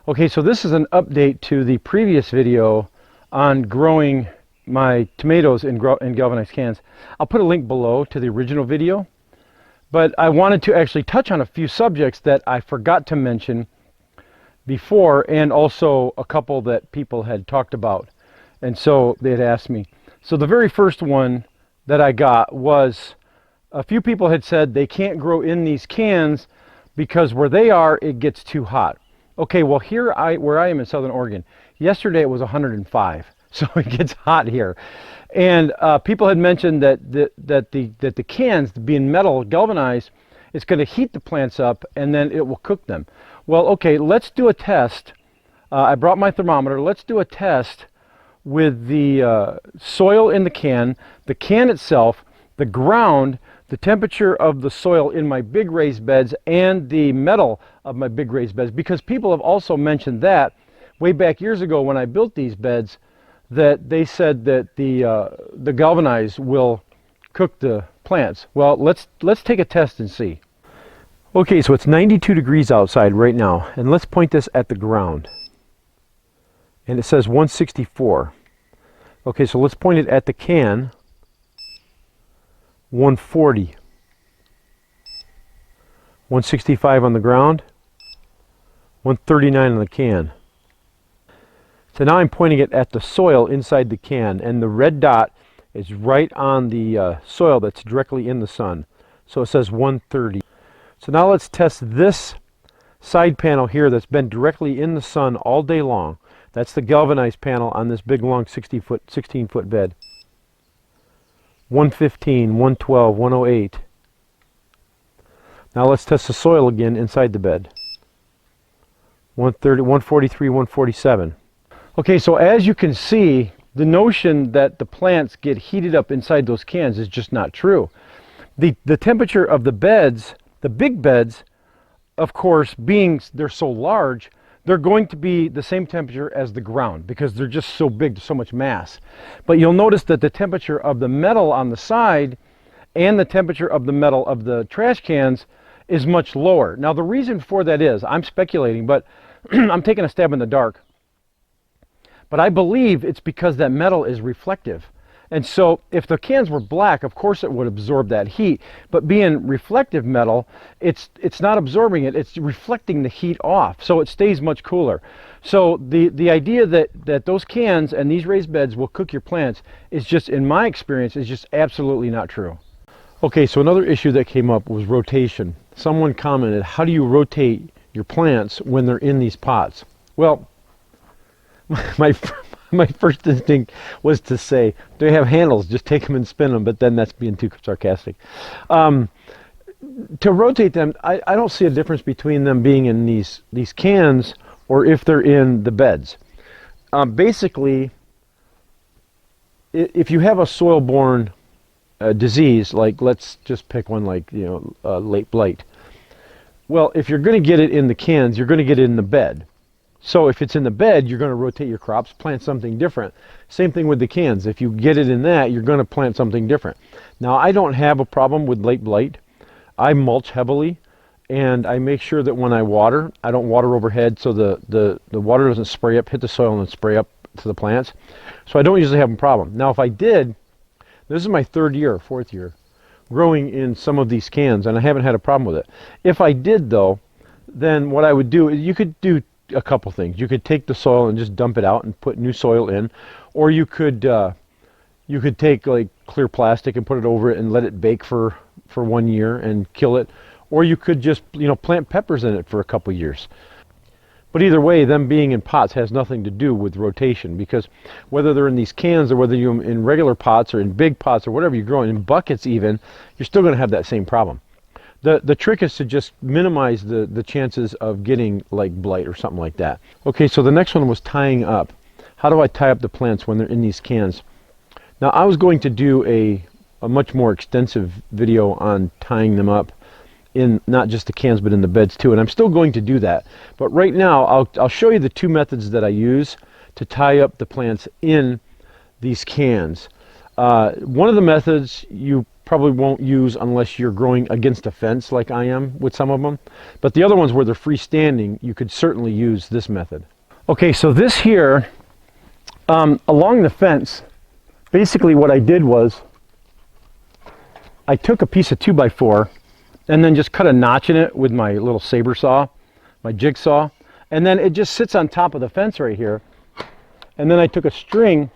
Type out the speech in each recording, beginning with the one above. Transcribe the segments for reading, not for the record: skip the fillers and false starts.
Okay, so this is an update to the previous video on growing my tomatoes in galvanized cans. I'll put a link below to the original video, but I wanted to actually touch on a few subjects that I forgot to mention before, and also a couple that people had talked about, and so they had asked me. So the very first one that I got was, a few people had said they can't grow in these cans because where they are it gets too hot. Okay, well here where I am in Southern Oregon, yesterday it was 105, so it gets hot here. And people had mentioned that the cans, being metal galvanized, it's going to heat the plants up and then it will cook them. Well, okay, let's do a test. I brought my thermometer. Let's do a test with the soil in the can itself, the ground, the temperature of the soil in my big raised beds, and the metal of my big raised beds, because people have also mentioned that way back years ago when I built these beds, that they said that the galvanized will cook the plants. Well, let's take a test and see. Okay, so it's 92 degrees outside right now, and let's point this at the ground, and it says 164. Okay, so let's point it at the can. 140, 165 on the ground, 139 on the can. So now I'm pointing it at the soil inside the can, and the red dot is right on the soil that's directly in the sun. So it says 130. So now let's test this side panel here that's been directly in the sun all day long. That's the galvanized panel on this big long 16 foot bed. 115, 112, 108. Now let's test the soil again inside the bed. 130, 143, 147. Okay, so as you can see, the notion that the plants get heated up inside those cans is just not true. The temperature of the beds, the big beds, of course, being they're so large, they're going to be the same temperature as the ground because they're just so big, so much mass. But you'll notice that the temperature of the metal on the side and the temperature of the metal of the trash cans is much lower. Now the reason for that is, I'm speculating, but I'm taking a stab in the dark, but I believe it's because that metal is reflective. And so if the cans were black, of course it would absorb that heat, but being reflective metal, it's not absorbing it, it's reflecting the heat off, so it stays much cooler. So the idea that those cans and these raised beds will cook your plants is just, in my experience, is just absolutely not true. Okay, so another issue that came up was rotation. Someone commented, how do you rotate your plants when they're in these pots? Well, my first instinct was to say, they have handles, just take them and spin them, but then that's being too sarcastic. To rotate them, I don't see a difference between them being in these cans or if they're in the beds. Basically, if you have a soil-borne disease, like let's just pick one like late blight. Well, if you're going to get it in the cans, you're going to get it in the bed. So if it's in the bed, you're going to rotate your crops, plant something different. Same thing with the cans. If you get it in that, you're going to plant something different. Now, I don't have a problem with late blight. I mulch heavily, and I make sure that when I water, I don't water overhead so the water doesn't spray up, hit the soil and spray up to the plants. So I don't usually have a problem. Now, if I did, this is my third year, fourth year, growing in some of these cans, and I haven't had a problem with it. If I did, though, then what I would do is you could do a couple things. You could take the soil and just dump it out and put new soil in, or you could take like clear plastic and put it over it and let it bake for 1 year and kill it, or you could just plant peppers in it for a couple years. But either way, them being in pots has nothing to do with rotation, because whether they're in these cans or whether you're in regular pots or in big pots or whatever you're growing, in buckets even, you're still going to have that same problem. The trick is to just minimize the chances of getting like blight or something like that. Okay, so the next one was tying up. How do I tie up the plants when they're in these cans? Now, I was going to do a much more extensive video on tying them up in not just the cans but in the beds too, and I'm still going to do that. But right now I'll show you the two methods that I use to tie up the plants in these cans. One of the methods, you probably won't use unless you're growing against a fence like I am with some of them. But the other ones where they're freestanding, you could certainly use this method. Okay, so this here, along the fence, basically what I did was I took a piece of 2x4 and then just cut a notch in it with my little saber saw, my jigsaw, and then it just sits on top of the fence right here. And then I took a string,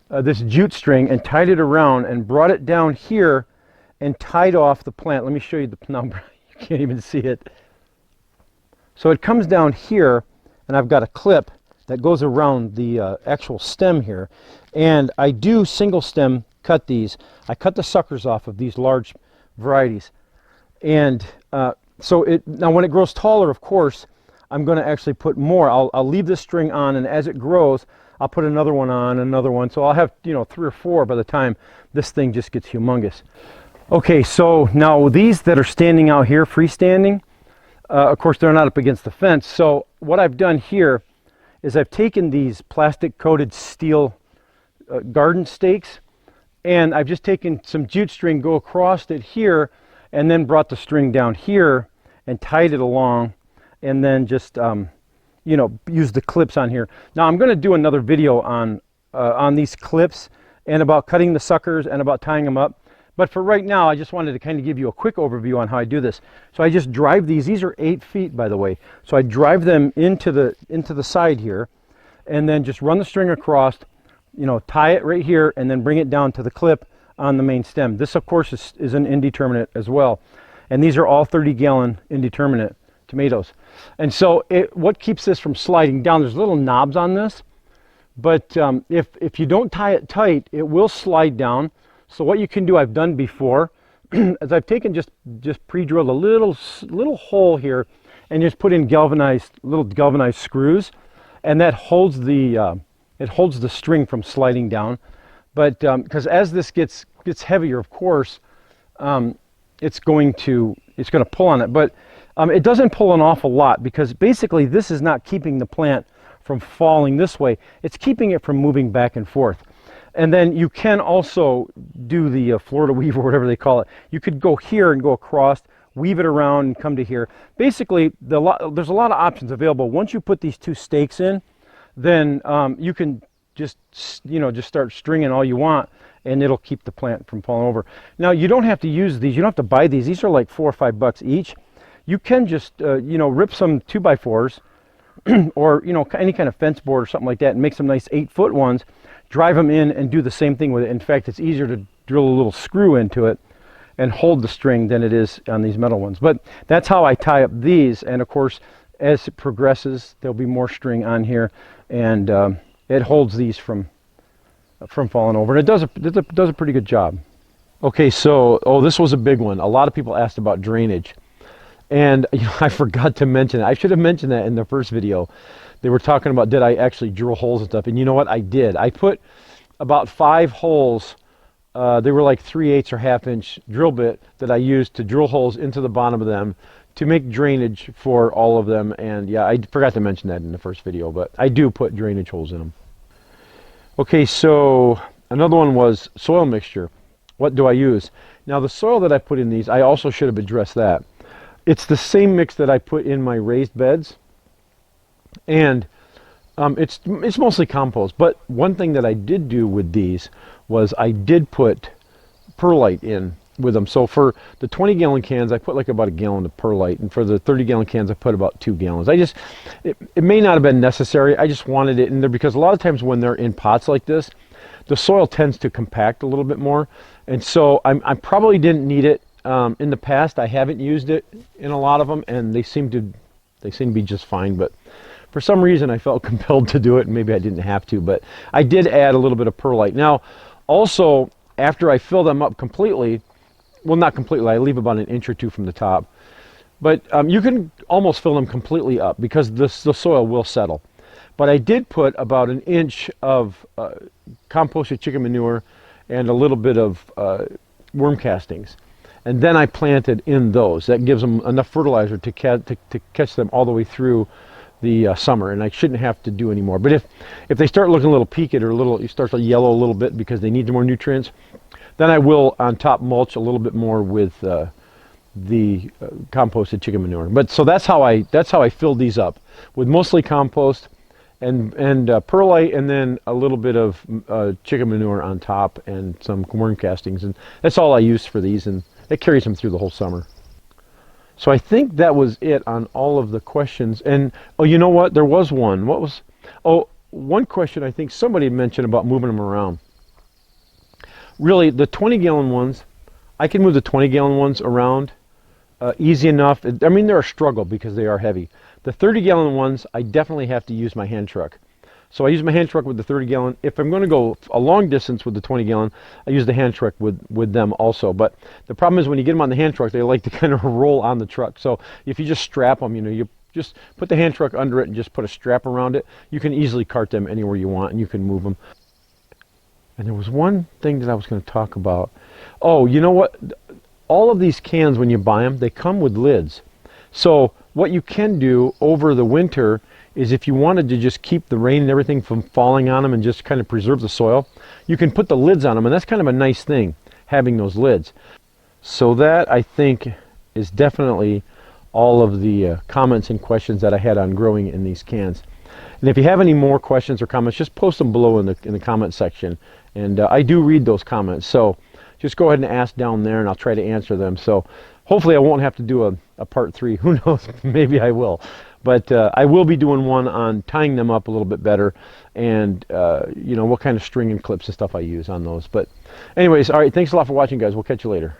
this jute string, and tied it around and brought it down here and tied off the plant. Let me show you the number. You can't even see it. So it comes down here, and I've got a clip that goes around the actual stem here. And I do single stem cut these. I cut the suckers off of these large varieties. And so now when it grows taller, of course, I'm going to actually put more. I'll leave this string on, and as it grows, I'll put another one on, another one. So I'll have, 3 or 4 by the time this thing just gets humongous. Okay, so now these that are standing out here, freestanding, of course, they're not up against the fence. So what I've done here is I've taken these plastic-coated steel garden stakes, and I've just taken some jute string, go across it here, and then brought the string down here and tied it along, and then just use the clips on here. Now I'm going to do another video on these clips and about cutting the suckers and about tying them up. But for right now, I just wanted to kind of give you a quick overview on how I do this. So I just drive these. These are 8 feet, by the way. So I drive them into the side here, and then just run the string across, tie it right here, and then bring it down to the clip on the main stem. This, of course, is an indeterminate as well. And these are all 30-gallon indeterminate tomatoes. And so what keeps this from sliding down, there's little knobs on this, but if you don't tie it tight, it will slide down. So what you can do, I've done before, is I've taken just pre-drilled a little hole here and just put in little galvanized screws, and that holds the string from sliding down. But because as this gets heavier, of course, it's going to pull on it. But it doesn't pull an awful lot, because basically this is not keeping the plant from falling this way. It's keeping it from moving back and forth. And then you can also do the Florida weave, or whatever they call it. You could go here and go across, weave it around, and come to here. Basically, there's a lot of options available. Once you put these 2 stakes in, then you can just start stringing all you want, and it'll keep the plant from falling over. Now, you don't have to use these. You don't have to buy these. These are like $4 or $5 each. You can just rip some 2x4s or any kind of fence board or something like that, and make some nice 8-foot ones, drive them in, and do the same thing with it. In fact, it's easier to drill a little screw into it and hold the string than it is on these metal ones. But that's how I tie up these. And of course, as it progresses, there'll be more string on here, and it holds these from falling over. And it does a pretty good job. Okay, so this was a big one. A lot of people asked about drainage. And I forgot to mention it. I should have mentioned that in the first video. They were talking about, did I actually drill holes and stuff? And you know what? I did. I put about 5 holes. They were like 3/8 or 1/2 inch drill bit that I used to drill holes into the bottom of them to make drainage for all of them. And yeah, I forgot to mention that in the first video, but I do put drainage holes in them. Okay, so another one was soil mixture. What do I use? Now, the soil that I put in these, I also should have addressed that. It's the same mix that I put in my raised beds, and it's mostly compost. But one thing that I did do with these was I did put perlite in with them. So for the 20-gallon cans, I put like about 1 gallon of perlite, and for the 30-gallon cans, I put about 2 gallons. It may not have been necessary. I just wanted it in there because a lot of times when they're in pots like this, the soil tends to compact a little bit more, and so I probably didn't need it. In the past, I haven't used it in a lot of them, and they seem to be just fine. But for some reason, I felt compelled to do it, and maybe I didn't have to. But I did add a little bit of perlite. Now, also, after I fill them up completely, well, not completely, I leave about 1 inch or 2 from the top. But you can almost fill them completely up because the soil will settle. But I did put about 1 inch of composted chicken manure and a little bit of worm castings. And then I planted in those. That gives them enough fertilizer to catch them all the way through the summer, and I shouldn't have to do any more. But if they start looking a little peaked or you start to yellow a little bit because they need more nutrients, then I will on top mulch a little bit more with the composted chicken manure. But so that's how I filled these up, with mostly compost and perlite, and then a little bit of chicken manure on top and some worm castings, and that's all I use for these, and it carries them through the whole summer. So I think that was it on all of the questions. And oh, you know what? There was one. What was? Oh, one question I think somebody mentioned about moving them around. Really, the 20-gallon ones, I can move the 20-gallon ones around easy enough. I mean, they're a struggle because they are heavy. The 30-gallon ones, I definitely have to use my hand truck. So I use my hand truck with the 30-gallon. If I'm going to go a long distance with the 20-gallon, I use the hand truck with them also. But the problem is when you get them on the hand truck, they like to kind of roll on the truck. So if you just strap them, you just put the hand truck under it and just put a strap around it, you can easily cart them anywhere you want, and you can move them. And there was one thing that I was going to talk about. Oh, you know what? All of these cans, when you buy them, they come with lids. So what you can do over the winter is, if you wanted to just keep the rain and everything from falling on them and just kind of preserve the soil, you can put the lids on them, and that's kind of a nice thing, having those lids. So that, I think, is definitely all of the comments and questions that I had on growing in these cans. And if you have any more questions or comments, just post them below in the comment section, and I do read those comments. So just go ahead and ask down there, and I'll try to answer them. So hopefully I won't have to do a part 3. Who knows? Maybe I will. But I will be doing one on tying them up a little bit better, and what kind of string and clips and stuff I use on those. But anyways, all right, thanks a lot for watching, guys. We'll catch you later.